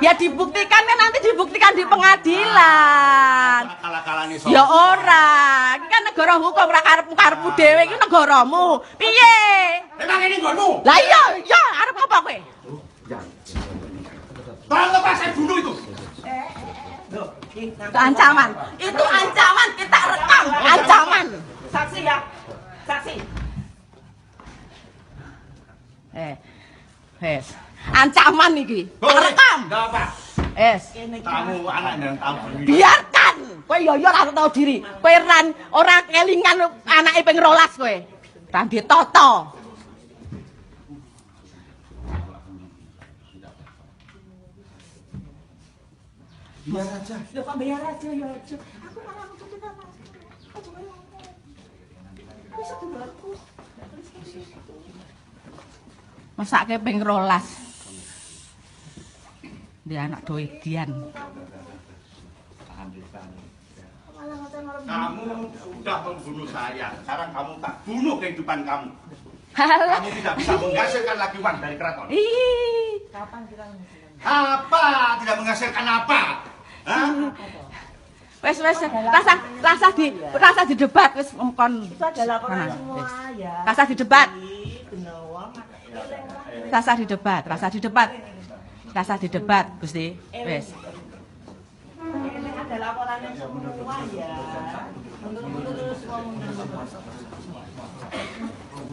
Ya dibuktikan kan nanti dibuktikan di pengadilan. Ya ora, iki kan negara hukum ra karepmu dhewe iki negaramu. Piye? Emang ini nggonmu? Lah iya, iya arep apa kowe? Tolong lepas saya bunuh itu. Itu ancaman. Itu ancaman kita rekam, ancaman. Saksi ya. Saksi. Ancaman iki. Rekam. Enggak apa. Kamu anak dan tahu. Biarkan. Kowe yo yo ora tau diri. Kowe ora kelingan anake ping 12 kowe. Ra ditata. Biar aja. Loh kok biar aja ya. Aku malah nututin apa? Bisa dulu aku. Mesake ping 12. Dia anak doedian. Kamu sudah membunuh saya. Sekarang kamu tak bunuh kehidupan kamu. Halah. Kamu tidak bisa menghasilkan lagi uang dari keraton. Ih. Kapan kita menghasilkan? Apa? Tidak menghasilkan apa? Hah? Wes rasa di debat wis kon. Itu ada laporan semua ya. Rasa di debat. Benawang. Rasa di debat, rasa di debat. Rasa di debat, Gusti. Wes. Ini ada laporannya semua ya. Untuk terus ngomong.